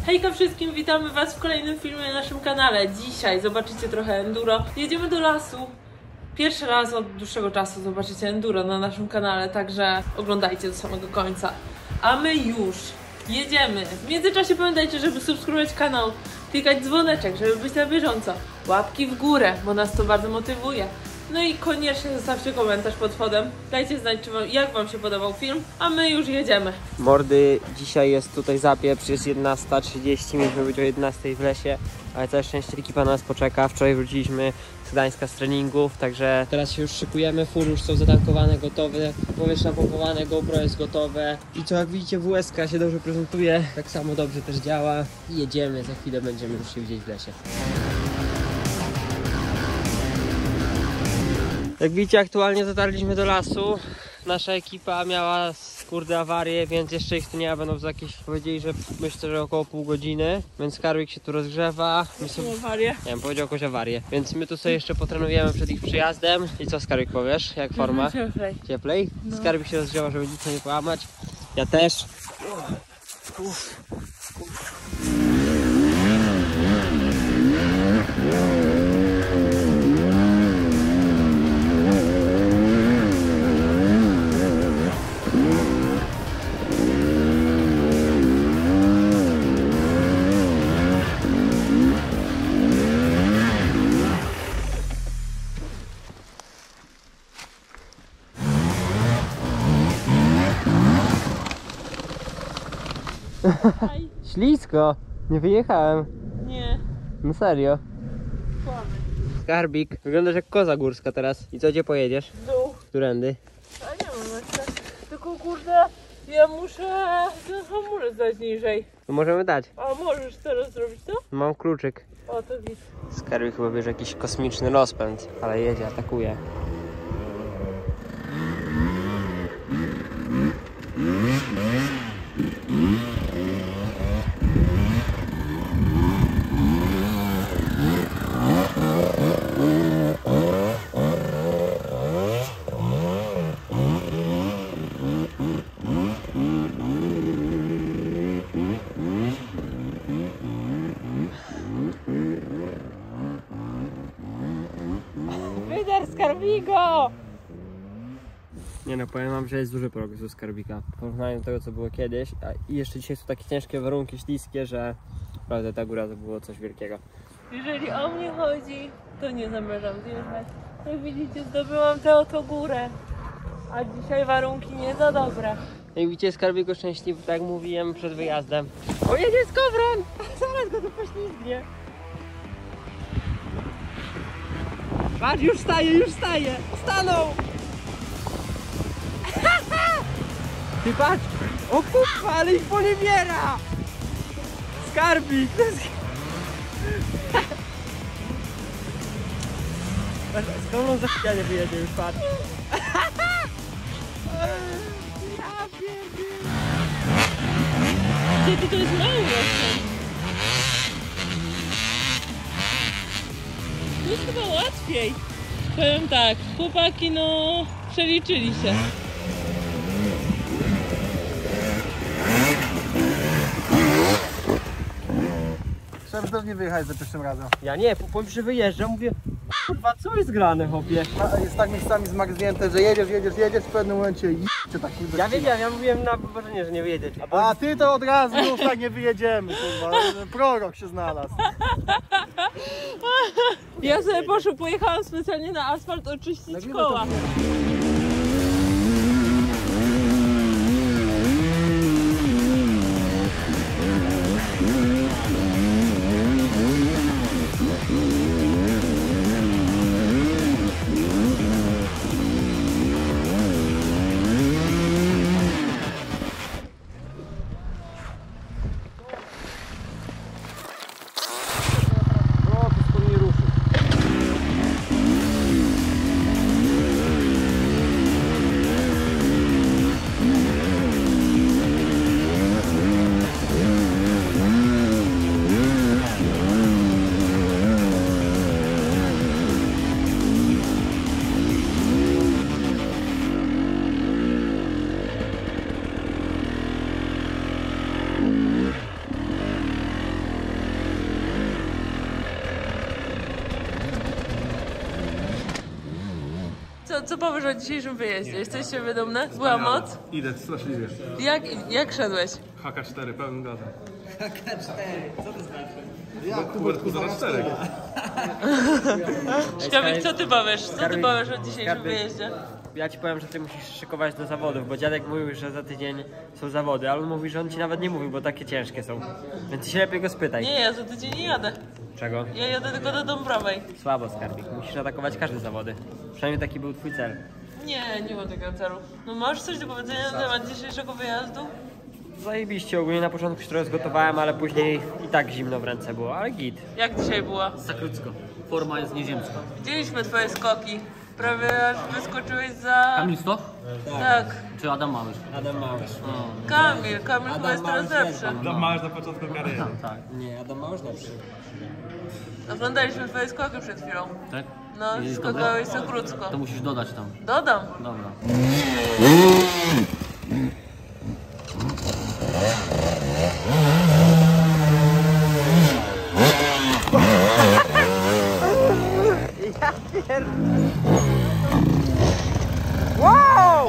Hejka wszystkim, witamy was w kolejnym filmie na naszym kanale. Dzisiaj zobaczycie trochę enduro. Jedziemy do lasu. Pierwszy raz od dłuższego czasu zobaczycie enduro na naszym kanale, także oglądajcie do samego końca. A my już jedziemy. W międzyczasie pamiętajcie, żeby subskrybować kanał, klikać dzwoneczek, żeby być na bieżąco. Łapki w górę, bo nas to bardzo motywuje. No i koniecznie zostawcie komentarz pod spodem. Dajcie znać, jak wam się podobał film, a my już jedziemy. Mordy, dzisiaj jest tutaj zapieprz, jest 11:30, mieliśmy być o 11:00 w lesie, ale całe szczęście ekipa na nas poczeka. Wczoraj wróciliśmy z Gdańska z treningów, także teraz się już szykujemy, fury już są zatankowane, gotowe, powietrze napompowane, GoPro jest gotowe. I co, jak widzicie, WSK się dobrze prezentuje, tak samo dobrze też działa i jedziemy, za chwilę będziemy już się widzieć w lesie. Jak widzicie, aktualnie dotarliśmy do lasu. Nasza ekipa miała kurde awarię, więc jeszcze ich tu nie ma, będą za jakieś, powiedzieli, że myślę, że około pół godziny, więc Skarbik się tu rozgrzewa. My sobie... awarię? Nie wiem, powiedział jakąś awarię, więc my tu sobie jeszcze potrenujemy przed ich przyjazdem. I co, Skarbik, powiesz? Jak forma? Cieplej. Cieplej? No. Skarbik się rozgrzewa, żeby nic nie połamać. Ja też. Ślisko! Nie wyjechałem. Nie, No serio. kłamy. Skarbik, wyglądasz jak koza górska teraz. I co, gdzie pojedziesz? W dół. Którędy? A nie mam jeszcze. Tylko kurde, ja muszę ten hamulec dać niżej. No możemy dać. A możesz teraz zrobić to? Mam kluczyk. O, to git. Skarbik chyba bierze jakiś kosmiczny rozpęd, ale jedzie, atakuje. Wyder Skarbigo! Nie no, powiem wam, że jest duży progres u Skarbika w porównaniu do tego, co było kiedyś. I jeszcze dzisiaj są takie ciężkie warunki śliskie, że naprawdę ta góra to było coś wielkiego. Jeżeli o mnie chodzi, to nie zamierzam zjeżdżać. Jak widzicie, zdobyłam tę oto górę. A dzisiaj warunki nie za dobre. Jak widzicie, Skarbik szczęśliwy, tak jak mówiłem przed wyjazdem. O, jedzie Skowron! Zaraz go tu poślizgnie. Patrz, już staje! Stanął! Ty patrz! O kurwa, ale ich poniewiera! Skarbik! Z kolą za chwilę wyjedzie już, patrz. Ja pierdolę. Gdzie to jest mały rozpęd? To jest chyba łatwiej. Powiem tak, chłopaki no przeliczyli się. Trzeba też nie wyjechać za pierwszym razem. Ja nie, powiem, że wyjeżdżam, mówię, kurwa, co jest grane, chłopie? Jest tak miejscami zmarznięte, że jedziesz w pewnym momencie i tak kurde. Ja wiedziałem, ja mówiłem na poważnie, że nie wyjedziesz. A ty to od razu już tak nie wyjedziemy, kurwa. Prorok się znalazł. Ja sobie pojechałam specjalnie na asfalt oczyścić koła. No, to skoro nie ruszy. co powiesz o dzisiejszym wyjeździe? Jesteście dumne? Była moc? Idę, straszliwie. Jak szedłeś? HK4, pełnym gazem. Jak tu Kubertku 04. Kamil, co ty powiesz? Co ty powiesz o dzisiejszym wyjeździe? Ja ci powiem, że ty musisz szykować do zawodów, bo dziadek mówił, że za tydzień są zawody, ale on mówi, że on ci nawet nie mówił, bo takie ciężkie są. Więc ty się lepiej go spytaj. Nie, ja za tydzień nie jadę. Czego? Ja jadę tylko do Dąbrowej. Słabo, skarbik. Musisz atakować każde zawody. Przynajmniej taki był twój cel. Nie mam takiego celu. No masz coś do powiedzenia na temat dzisiejszego wyjazdu? Zajebiście, ogólnie na początku się trochę zgotowałem, ale później i tak zimno w ręce było, ale git. Jak dzisiaj była? Za krótko. Forma jest nieziemska. Widzieliśmy twoje skoki. Prawie aż wyskoczyłeś za... Kamil Stoch? Tak. Czy Adam Małysz? Adam Małysz. Kamil chyba jest teraz lepszy. Masz na początku kariery. Tak. Nie, Adam Małysz lepszy. Oglądaliśmy twoje skoki przed chwilą. Tak? No, Jest skakałeś za krótko. To musisz dodać tam. Dodam. Dobra. Wow!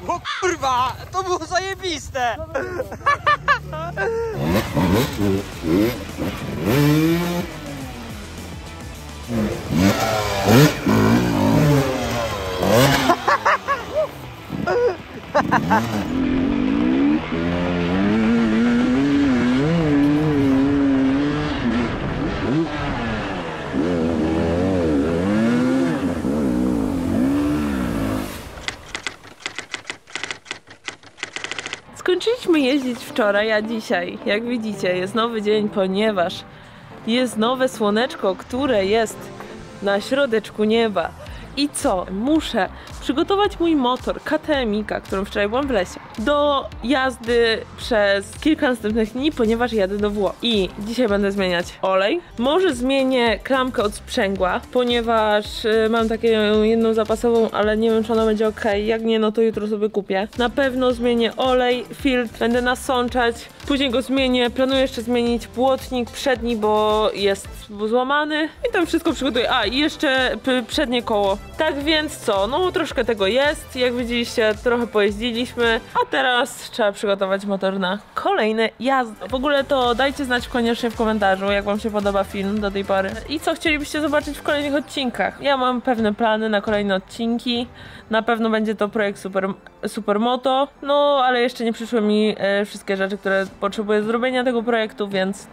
O kurwa, to było zajebiste! Skończyliśmy jeździć wczoraj, a dzisiaj, jak widzicie, jest nowy dzień, ponieważ jest nowe słoneczko, które jest na środeczku nieba. I co? Muszę przygotować mój motor KTM-ika, którym wczoraj byłam w lesie, do jazdy przez kilka następnych dni, ponieważ jadę do Włoch. I dzisiaj będę zmieniać olej. Może zmienię klamkę od sprzęgła, ponieważ mam taką jedną zapasową, ale nie wiem, czy ona będzie ok. Jak nie, no to jutro sobie kupię. Na pewno zmienię olej, filtr, będę nasączać, później go zmienię. Planuję jeszcze zmienić błotnik przedni, bo jest złamany. I tam wszystko przygotuję. A, i jeszcze przednie koło. Tak więc co? No troszkę tego jest. Jak widzieliście, trochę pojeździliśmy. A teraz trzeba przygotować motor na kolejne jazdy. W ogóle to dajcie znać koniecznie w komentarzu, jak wam się podoba film do tej pory. I co chcielibyście zobaczyć w kolejnych odcinkach. Ja mam pewne plany na kolejne odcinki. Na pewno będzie to projekt Supermoto. No, ale jeszcze nie przyszły mi wszystkie rzeczy, które potrzebuję zrobienia tego projektu, więc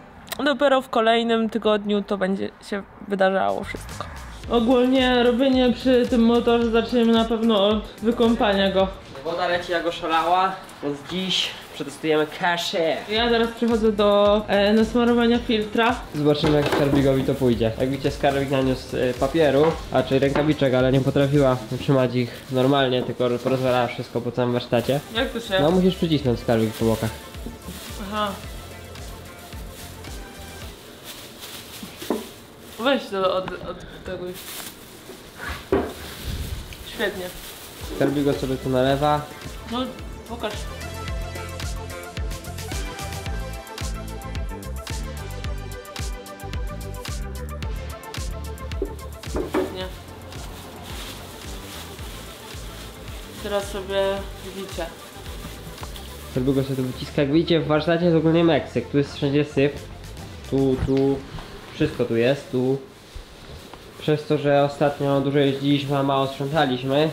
dopiero w kolejnym tygodniu to będzie się wydarzało wszystko. Ogólnie robienie przy tym motorze zaczniemy na pewno od wykąpania go. Woda leci jak oszalała, więc dziś przetestujemy kaszę. Ja teraz przechodzę do nasmarowania filtra. Zobaczymy, jak Skarbigowi to pójdzie. Jak widzicie, Skarbik naniósł papieru, a czyli rękawiczek, ale nie potrafiła trzymać ich normalnie, tylko rozwalała wszystko po całym warsztacie. Jak to się? No musisz przycisnąć Skarbik po bokach. Aha. Weź to od tego już. Świetnie. Skarbigo sobie tu nalewa. No, pokaż. Świetnie. Teraz sobie widzicie. Żeby go sobie tu wyciska. Jak widzicie, w warsztacie jest ogólnie Meksyk. Tu jest wszędzie syf. Tu, wszystko tu jest. Tu. Przez to, że ostatnio dużo jeździliśmy, a mało sprzątaliśmy.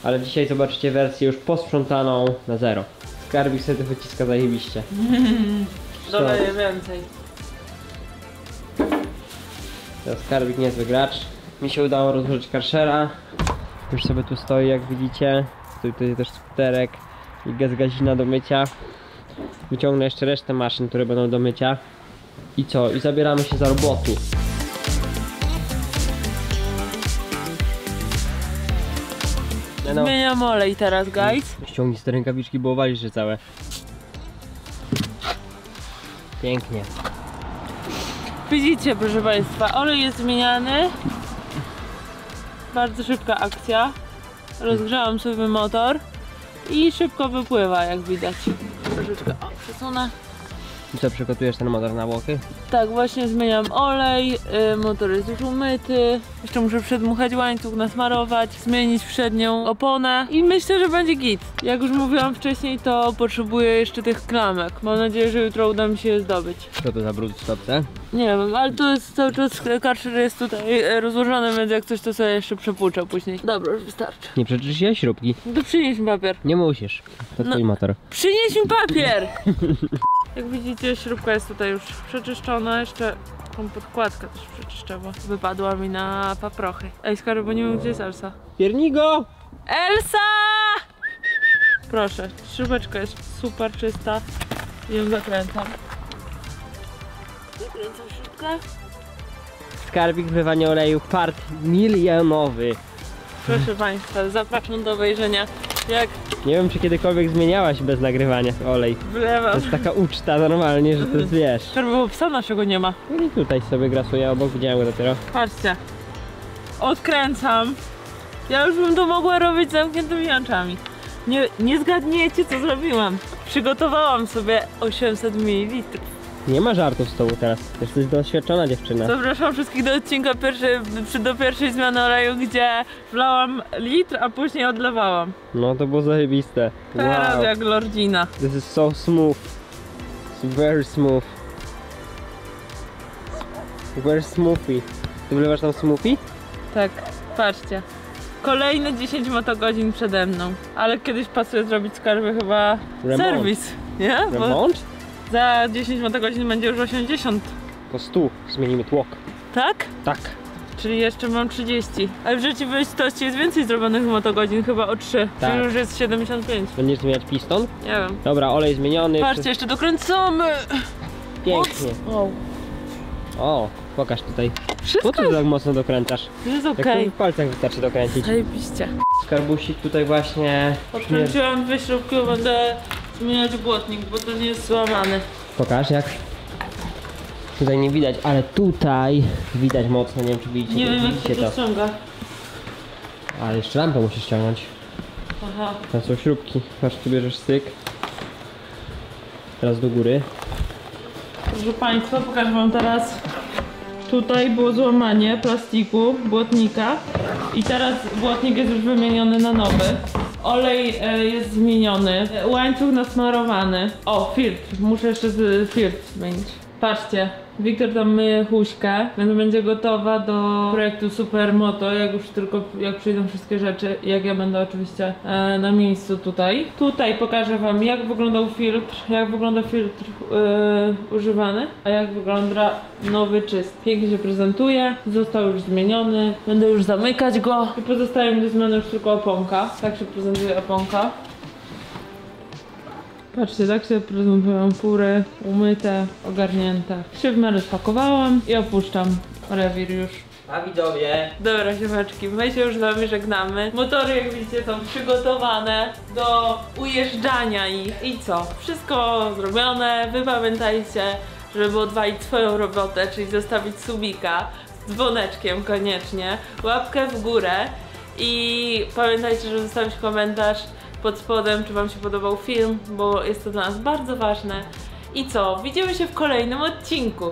Ale dzisiaj zobaczycie wersję już posprzątaną na zero. Skarbik sobie to wyciska zajebiście. Dodaję więcej. To Skarbik niezły gracz. Mi się udało rozłożyć karszera. Już sobie tu stoi, jak widzicie. Tutaj też skuterek i gazina do mycia. Wyciągnę jeszcze resztę maszyn, które będą do mycia. I co? I zabieramy się za robotu. No. Zmieniam olej teraz, guys. Ściągnij z te rękawiczki, bo walisz się całe. Pięknie. Widzicie, proszę Państwa, olej jest zmieniany. Bardzo szybka akcja. Rozgrzałam sobie motor i szybko wypływa, jak widać. Troszeczkę przesunę. I co, przygotujesz ten motor na łoky? Tak, właśnie zmieniam olej, motor jest już umyty. Jeszcze muszę przedmuchać łańcuch, nasmarować, zmienić przednią oponę i myślę, że będzie git. Jak już mówiłam wcześniej, to potrzebuję jeszcze tych klamek. Mam nadzieję, że jutro uda mi się je zdobyć. Co to za brud w stopce? Nie wiem, ale to jest cały czas, karszer jest tutaj rozłożony, więc jak coś to sobie jeszcze przepłuczę później. Dobra, już wystarczy. Nie przeczyściłeś śrubki? To przynieś mi papier. Nie musisz. To twój motor. Przynieś mi papier! Jak widzicie, śrubka jest tutaj już przeczyszczona, jeszcze tą podkładkę też przeczyszczę, bo wypadła mi na paprochy. Ej, Skary, bo nie wiem, gdzie jest Elsa. Piernigo! Elsa! Proszę, śrubeczka jest super czysta. Ją zakręcam. Zakręcam śrubkę. Skarbik wlewania oleju, part milionowy. Proszę Państwa, zapraszam do obejrzenia, jak Nie wiem, czy kiedykolwiek zmieniałaś bez nagrywania olej. To wlewam. jest taka uczta normalnie, że to jest, wiesz. Skarbowego psa naszego nie ma. I tutaj sobie grasuje obok, widziałem go dopiero. Patrzcie. Odkręcam. Ja już bym to mogła robić z zamkniętymi oczami. Nie zgadniecie, co zrobiłam. Przygotowałam sobie 800 ml. Nie ma żartów z tobą teraz. Jesteś doświadczona dziewczyna. Zapraszam wszystkich do odcinka do pierwszej zmiany oleju, gdzie wlałam litr, a później odlewałam. No to było zajebiste. Teraz Wow. jak lordzina. This is so smooth. It's very smooth. Very smoothy. Ty wlewasz tam smoothie? Tak, patrzcie. Kolejne 10 motogodzin przede mną. Ale kiedyś pasuje zrobić Skarby chyba Remont. serwis. Nie? Bo Remont? za 10 motogodzin będzie już 80. Po 100 zmienimy tłok. Tak? Tak. Czyli jeszcze mam 30. Ale w rzeczywistości jest więcej zrobionych motogodzin, chyba o 3. Tak. Czyli już jest 75. Będziesz zmieniać piston? Nie wiem. Dobra, olej zmieniony. Patrzcie, jeszcze dokręcamy! Pięknie. Wow. O, pokaż tutaj. Wszystko Po co ty tak mocno dokręcasz? jest Jak okej. w palcach wystarczy dokręcić. Zajebiście. Skarbusik tutaj właśnie... Odkręciłam dwie śrubki, bo będę zmieniać błotnik, bo to nie jest złamany. Pokaż jak. Tutaj nie widać, ale tutaj widać mocno, nie wiem czy widzicie, Nie wiem, jak widzicie się to ściąga. Ale jeszcze lampę musisz ściągnąć. Aha. Tam są śrubki. Patrz, tu bierzesz styk. Teraz do góry. Proszę Państwa, pokażę Wam teraz. Tutaj było złamanie plastiku, błotnika. I teraz błotnik jest już wymieniony na nowy. Olej jest zmieniony. Łańcuch nasmarowany. O, filtr. Muszę jeszcze filtr zmienić. Patrzcie, Wiktor tam myje huśkę, więc będzie gotowa do projektu Supermoto, jak przyjdą wszystkie rzeczy, jak ja będę oczywiście na miejscu tutaj. Tutaj pokażę Wam, jak wyglądał filtr, używany, a jak wygląda nowy czyst. Pięknie się prezentuje, został już zmieniony, będę już zamykać go i pozostaje mi do zmiany już tylko oponka. Tak się prezentuje oponka. Patrzcie, tak się prezentują fury, umyte, ogarnięte. Się w miarę spakowałam i opuszczam rewir już. A widzowie! Dobra, siemaczki, my się już z Wami żegnamy. Motory, jak widzicie, są przygotowane do ujeżdżania ich. I co? Wszystko zrobione. Wy pamiętajcie, żeby odwalić swoją robotę, czyli zostawić subika z dzwoneczkiem koniecznie, łapkę w górę i pamiętajcie, żeby zostawić komentarz pod spodem, czy Wam się podobał film, bo jest to dla nas bardzo ważne. I co? Widzimy się w kolejnym odcinku.